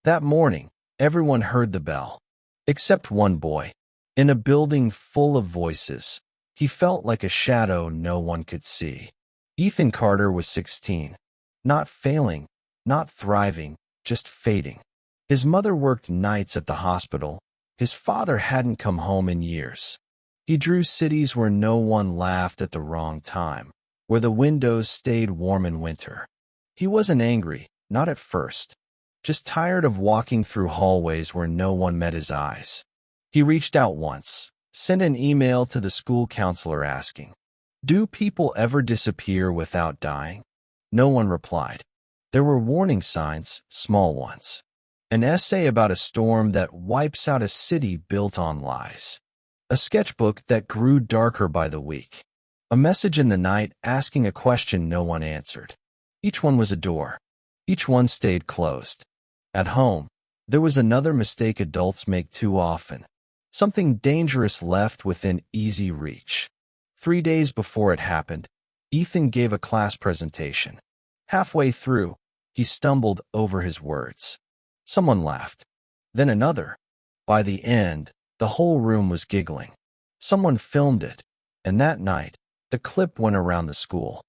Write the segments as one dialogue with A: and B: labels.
A: That morning, everyone heard the bell, except one boy. In a building full of voices, he felt like a shadow no one could see. Ethan Carter was 16. Not failing, not thriving, just fading. His mother worked nights at the hospital. His father hadn't come home in years. He drew cities where no one laughed at the wrong time, where the windows stayed warm in winter. He wasn't angry, not at first, just tired of walking through hallways where no one met his eyes. He reached out once, sent an email to the school counselor asking, "Do people ever disappear without dying?" No one replied. There were warning signs, small ones. An essay about a storm that wipes out a city built on lies. A sketchbook that grew darker by the week. A message in the night asking a question no one answered. Each one was a door. Each one stayed closed. At home, there was another mistake adults make too often. Something dangerous left within easy reach. 3 days before it happened, Ethan gave a class presentation. Halfway through, he stumbled over his words. Someone laughed. Then another. By the end, the whole room was giggling. Someone filmed it, and that night, the clip went around the school.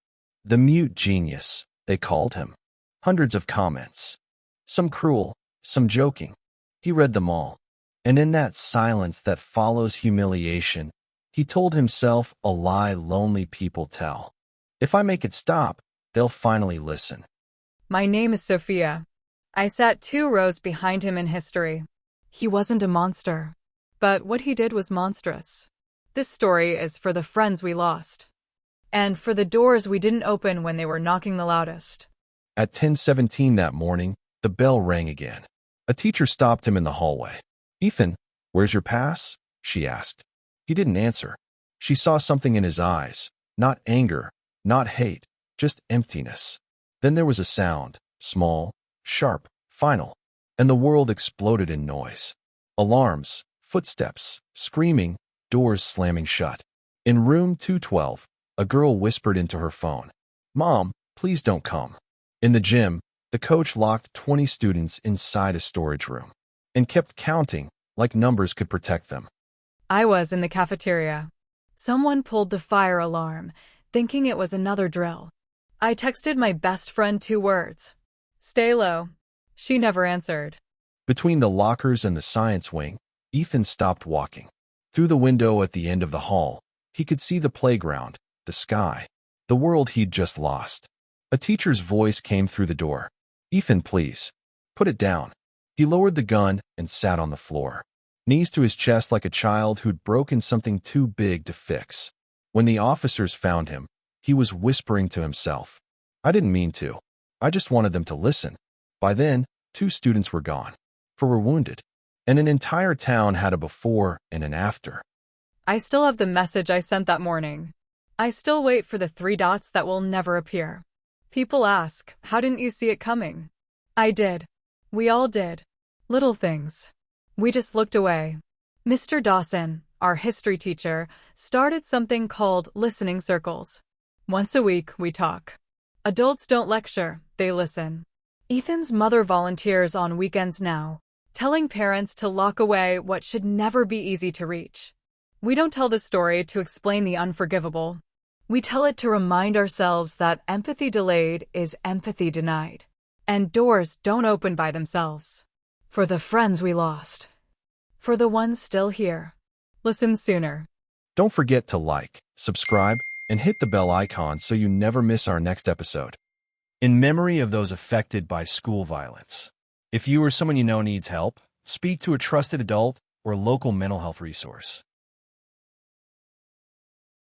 A: The mute genius, they called him. Hundreds of comments. Some cruel, some joking. He read them all. And in that silence that follows humiliation, he told himself a lie lonely people tell. If I make it stop, they'll finally listen.
B: My name is Sophia. I sat 2 rows behind him in history. He wasn't a monster, but what he did was monstrous. This story is for the friends we lost, and for the doors we didn't open when they were knocking the loudest.
A: At 10:17 that morning, the bell rang again. A teacher stopped him in the hallway. "Ethan, where's your pass?" she asked. He didn't answer. She saw something in his eyes, not anger, not hate, just emptiness. Then there was a sound, small, sharp, final, and the world exploded in noise. Alarms, footsteps, screaming, doors slamming shut. In room 212, a girl whispered into her phone, "Mom, please don't come." In the gym, the coach locked 20 students inside a storage room and kept counting like numbers could protect them.
B: I was in the cafeteria. Someone pulled the fire alarm, thinking it was another drill. I texted my best friend 2 words. Stay low. She never answered.
A: Between the lockers and the science wing, Ethan stopped walking. Through the window at the end of the hall, he could see the playground, the sky, the world he'd just lost. A teacher's voice came through the door. "Ethan, please. Put it down." He lowered the gun and sat on the floor, knees to his chest like a child who'd broken something too big to fix. When the officers found him, he was whispering to himself, "I didn't mean to. I just wanted them to listen." By then, 2 students were gone, 4 were wounded, and an entire town had a before and an after.
B: I still have the message I sent that morning. I still wait for the 3 dots that will never appear. People ask, how didn't you see it coming? I did. We all did. Little things. We just looked away. Mr. Dawson, our history teacher, started something called listening circles. Once a week, we talk. Adults don't lecture, they listen. Ethan's mother volunteers on weekends now, telling parents to lock away what should never be easy to reach. We don't tell the story to explain the unforgivable. We tell it to remind ourselves that empathy delayed is empathy denied, and doors don't open by themselves. For the friends we lost. For the ones still here. Listen sooner.
A: Don't forget to like, subscribe, and hit the bell icon so you never miss our next episode. In memory of those affected by school violence. If you or someone you know needs help, speak to a trusted adult or local mental health resource.